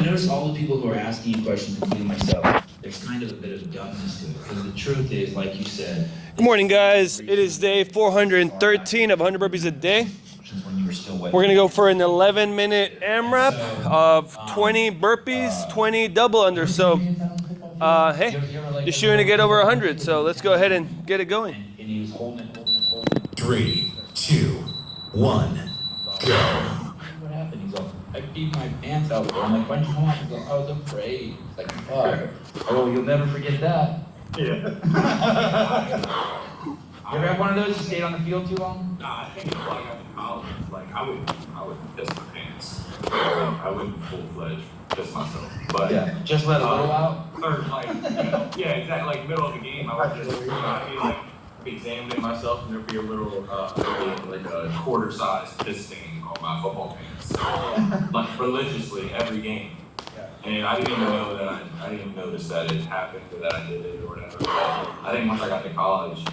notice all the people who are asking you questions, including myself, there's kind of a bit of dumbness to it. Because the truth is, like you said. Good morning, guys. It is day 413 of 100 burpees a day. We're going to go for an 11-minute AMRAP of 20 burpees, 20 double under. So, hey, you're shooting to get over 100. So let's go ahead and get it going. 3, 2, 1, go. What happened? He's like, I beat my pants out. I'm like, why'd you come off? He's like, I was afraid. He's like, fuck. Oh, you'll never forget that. Yeah. You ever have one of those? You stayed on the field too long? Nah, I think it's like in college. Like I would piss my pants. I wouldn't full-fledged piss myself. But yeah, just let a little out. Or like, yeah, exactly. Like middle of the game, I would just, I'd be like examining myself, and there'd be a little, like a quarter-sized piss stain on my football pants, like religiously every game. And I didn't even know that I didn't even notice that it happened or that I did it or whatever. But I think once I got to college,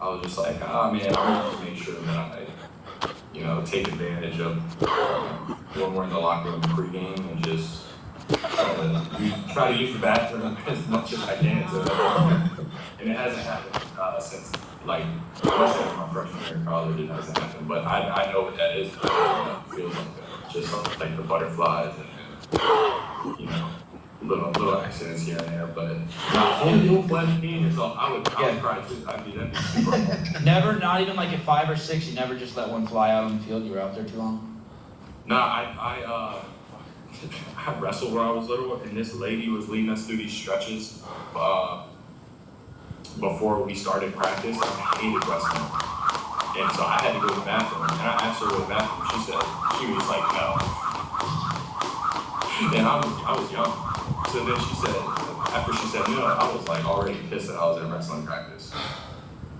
I was just like, oh man, I want to just make sure that I, take advantage of when we're in the locker room pregame and just try to use the bathroom as much as I can. And it hasn't happened since like my freshman year in college. It hasn't happened, but I know what that is. It feels like just like the butterflies and little accidents here and there, but full-fledged being yourself, I would cry too. That'd be super. Never, not even like at 5 or 6, you never just let one fly out on the field. You were out there too long. No, I wrestled when I was little, and this lady was leading us through these stretches before we started practice. I hated wrestling, and so I had to go to the bathroom. And I asked her to go to the bathroom. She was like, no. And I was young. So then she said, after she said no, I was like already pissed that I was in wrestling practice.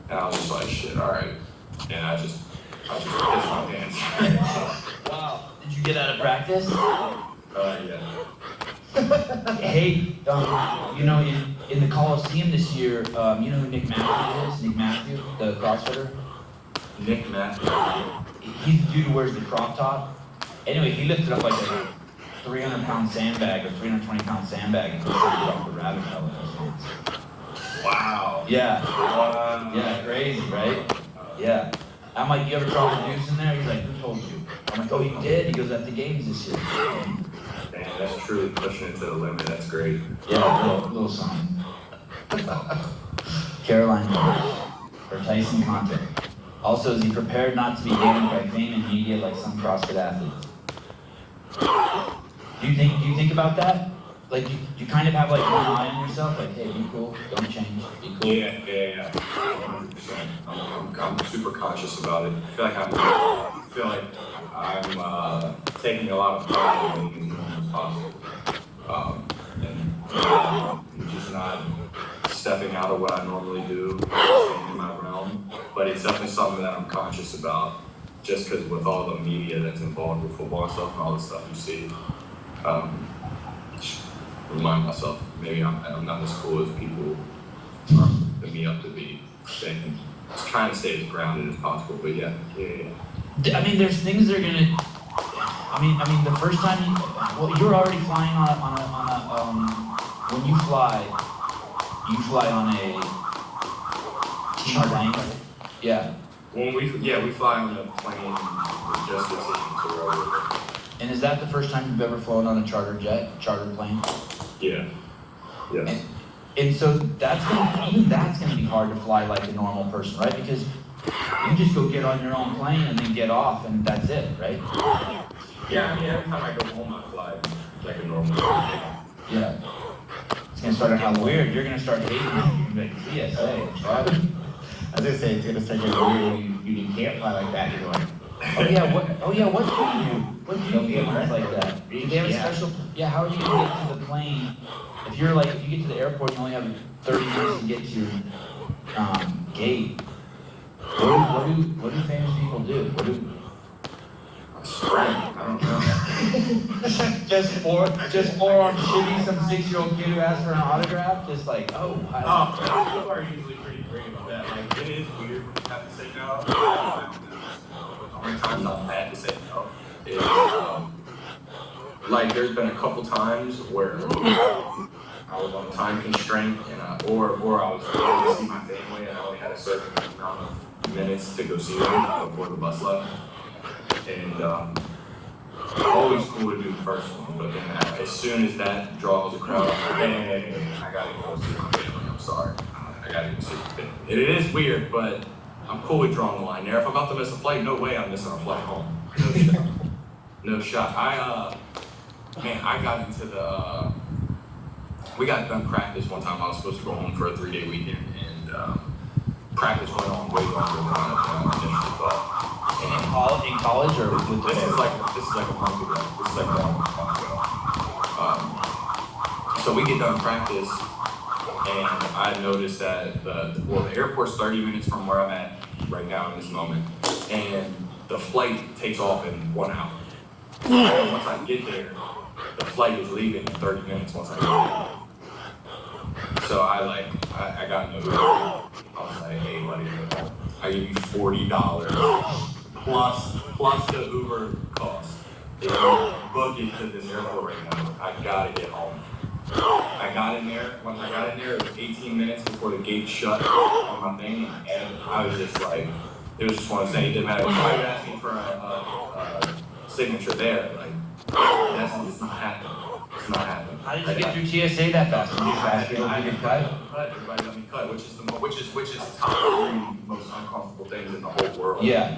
And I was just like, shit, all right. And I just pissed my pants. Wow. Did you get out of practice? Yeah. Hey, in the Coliseum this year, you know who Nick Matthew is? Nick Matthew, the CrossFitter? Nick Matthew. He's the dude who wears the crop top. Anyway, he lifted up like a 300-pound sandbag or 320-pound sandbag and he said off the rabbit hole. Wow. Yeah. Wow. Yeah, crazy, right? Yeah. I'm like, you ever drop the deuce in there? He's like, who told you? I'm like, oh, you did? He goes, at the games this year. Damn, that's truly pushing it to the limit. That's great. Yeah, little something. Caroline or Tyson Conte. Also, is he prepared not to be gained by fame and media like some CrossFit athletes? Do you think about that? Like, do you kind of have like one eye on yourself? Like, hey, be cool, don't change, be cool. Yeah. 100%. I'm super conscious about it. I feel like I'm taking a lot of pride in making it as possible. And just not stepping out of what I normally do, staying in my realm. But it's definitely something that I'm conscious about, just because with all the media that's involved with football and stuff and all the stuff you see, remind myself maybe I'm not as cool as people put me up to be. Just trying to stay as grounded as possible, but yeah. I mean, there's things that are gonna. I mean, the first time you're already flying on a when you fly on a team. Yeah. When we fly on a plane with just the team to wherever. And is that the first time you've ever flown on a chartered plane? Yeah. Yes. And so that's gonna be hard to fly like a normal person, right? Because you just go get on your own plane and then get off and that's it, right? Yeah, I mean every time I go home I fly like a normal person. Yeah. It's gonna start getting weird. You're gonna start hating it. You're like, CSA, right? I was gonna say it's gonna start getting weird. You can't fly like that. You're like, what do you do? What do you do like that? Do they have a special? Yeah. How are you gonna get to the plane? If you get to the airport, you only have 30 minutes to get to your gate. What do famous people do? I don't know. just forearm shimmy some 6-year-old kid who asked for an autograph. Just like, oh. People are usually pretty great about that. Like it is weird when you have to say no. How many times I've had to say no is like there's been a couple times where I was on a time constraint and or I was going to see my family and I only had a certain amount of minutes to go see them before the bus left. And always cool to do the first one, but then as soon as that draws a crowd, I'm like, hey, I gotta go see my family. I'm sorry, I gotta go see my family. And it is weird, but I'm cool with drawing the line there. If I'm about to miss a flight, no way I'm missing a flight home. No shot. No shot. I got into the. We got done practice one time. I was supposed to go home for a 3-day weekend, and practice went on way longer than I initially thought. In college or with the This is like a month ago. This is like a month ago. So we get done practice, and I noticed that the airport's 30 minutes from where I'm at right now in this moment, and the flight takes off in 1 hour. And once I get there, the flight is leaving in 30 minutes once I get there. So I got in the Uber. I was like, hey buddy, I give you $40 plus the Uber cost. If you book it to this airport right now, I gotta get home. I got in there. Once I got in there, it was 18 minutes before the gate shut on my thing, and I was just like, it was just one thing. It didn't matter. If I was asking for a signature there, like, it's not happening. It's not happening. How did you get through TSA that fast? Did you just ask people to get cut? Everybody let me cut, which is top 3 most uncomfortable things in the whole world. Yeah.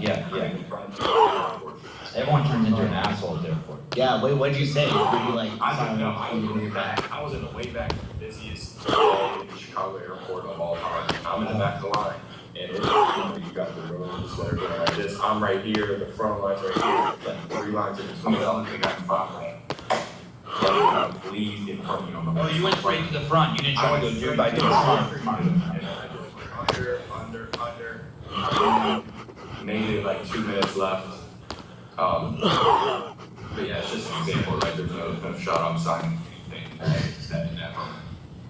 Everyone turns into an asshole at the airport. Yeah, wait, what did you say? Were you like, I don't know. I was in the way back, the busiest Chicago airport of all time. I'm in the back of the line, and it's, you got the rows that are going like this. I'm right here, the front line's right here, like 3 lines in between. The other thing got 5 lines. Please get in front of me on the way. Oh, you went straight to the front. You didn't try to go do it by doing under. Maybe like 2 minutes left. But yeah, it's just an example. Like there's no shot I'm signing anything in that moment.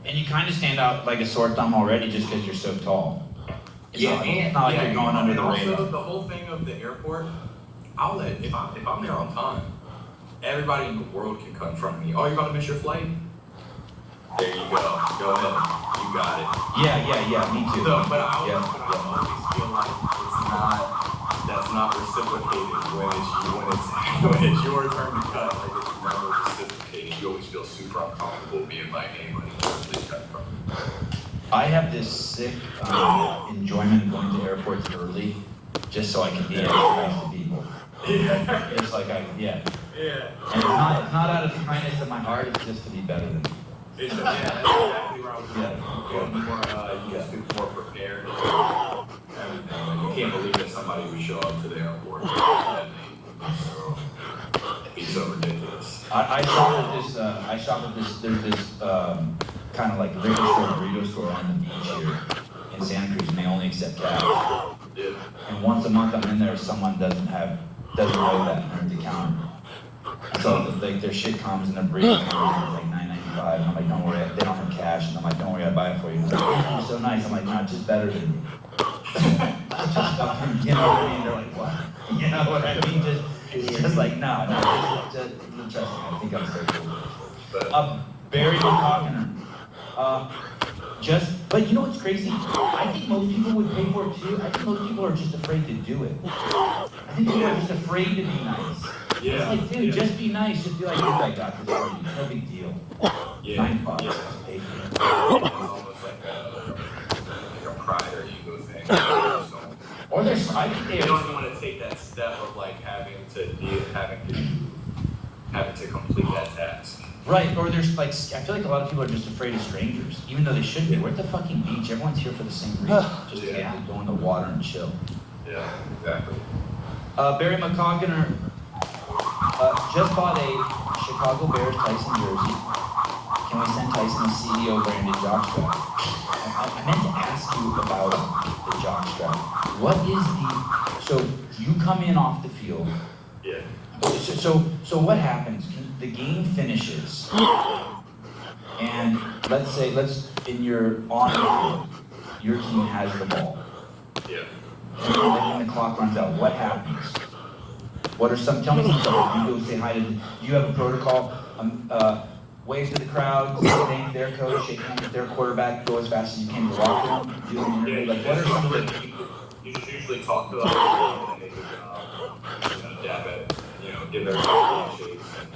And you kind of stand out like a sore thumb already just because you're so tall. It's not like you're going under the radar. Also, the whole thing of the airport, I'll let if I'm there on time, everybody in the world can cut in front of me. Oh, you're about to miss your flight? There you go. Go ahead. You got it. Yeah, me too. So, but I always feel like that's not reciprocated when it's your turn to cut. Like it's never reciprocated. You always feel super uncomfortable being like, hey, buddy, please cut in front of me. I have this sick enjoyment of going to airports early just so I can be nice to people. Yeah. It's like Yeah. And it's not out of the kindness of my heart, it's just to be better than me. That's exactly where I was going. You just be more prepared. Everything. Like, you can't believe that somebody would show up to the airport. It's so ridiculous. I shop at this, there's this kind of like liquor store, burrito store on the beach here in Santa Cruz, and they only accept cash. Yeah. And once a month I'm in there, someone doesn't know that at the counter. So like their shit comes and their burrito comes and it's like $9.95, and I'm like, don't worry, they don't have cash, and I'm like, don't worry, I buy it for you. And they're like, you're so nice. I'm like, no, just better than me. Just fucking, you know what I mean? They're like, what? You know what I mean? It's just like, no, just trust me, I think I'm so cool. Barry McCockiner. But you know what's crazy? I think most people would pay for it too. I think most people are just afraid to do it. I think people are just afraid to be nice. Yeah. It's like, dude, just be nice. Just be like, dude, I got this for you. No big deal. Yeah. $9. Yeah. Just pay for it. It's almost like a pride or ego thing. Or there's, I think They don't even want to take that step of like having to complete that task. Right, or there's like, I feel like a lot of people are just afraid of strangers, even though they should be. We're at the fucking beach. Everyone's here for the same reason. Just to go in the water and chill. Yeah, exactly. Barry McCockiner just bought a Chicago Bears Tyson jersey. Can we send Tyson a CEO branded jockstrap? I meant to ask you about the jockstrap. What is so you come in off the field. Yeah. So what happens? The game finishes, and in your on the field, your team has the ball. Yeah. And then the clock runs out. What happens? What are some, tell me some stuff. You go say hi to, do you have a protocol? Wave to the crowd, thank their coach, shake hands with their quarterback, go as fast as you can to the locker room, do an interview. Like, what are some of the... You just usually talk to them and they do dab at it, give their handshakes and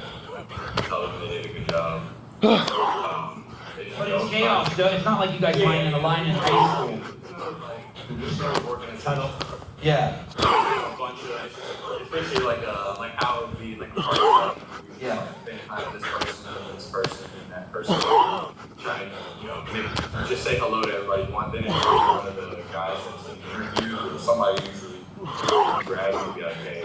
tell them they did a good job. But it's chaos, though. It's not like you guys lying in a line in high school. We started working a tunnel. Yeah. A bunch of, especially like how it would be like a party. Yeah. They have this person and that person. Trying to, maybe just say hello to everybody. Then if one of the guys that's in the interview, somebody usually grabs you and be like, hey,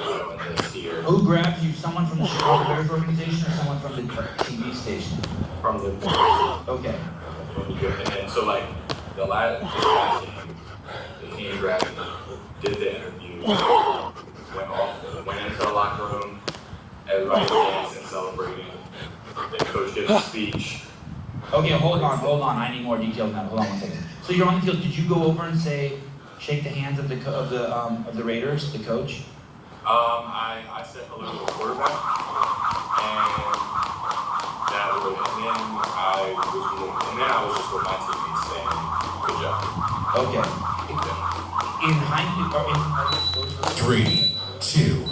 this here. Who grabs you? Someone from the Chicago Bears organization or someone from the TV station? From the Okay. And then so like the last game, the team grabbed me, did the interview, went into the locker room, everybody dancing and celebrating. The coach gives a speech. Okay, hold on. I need more details now. Hold on 1 second. So you're on the field. Did you go over and shake the hands of the Raiders, the coach? I said hello to the quarterback, and that was, and then I was just with my teammates saying, "Good job." Okay. In hindsight, 3, 2,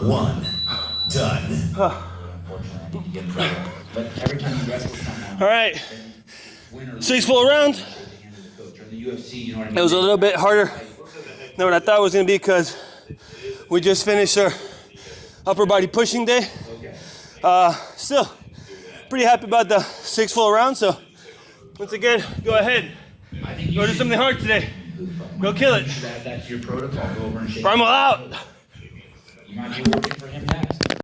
1, done. unfortunately, I need to get in trouble. But every time you wrestle someone, All right. win or lose, 6 full round. shake the hand of the coach. Or in the UFC, you know what I mean? It was a little bit harder than what I thought it was going to be because we just finished our upper body pushing day. Still pretty happy about the 6 full rounds. So once again, go ahead. I think Go do something hard today. Go kill it. You should add that to your protocol. Go over and shake. Primal out. You might be working for him next.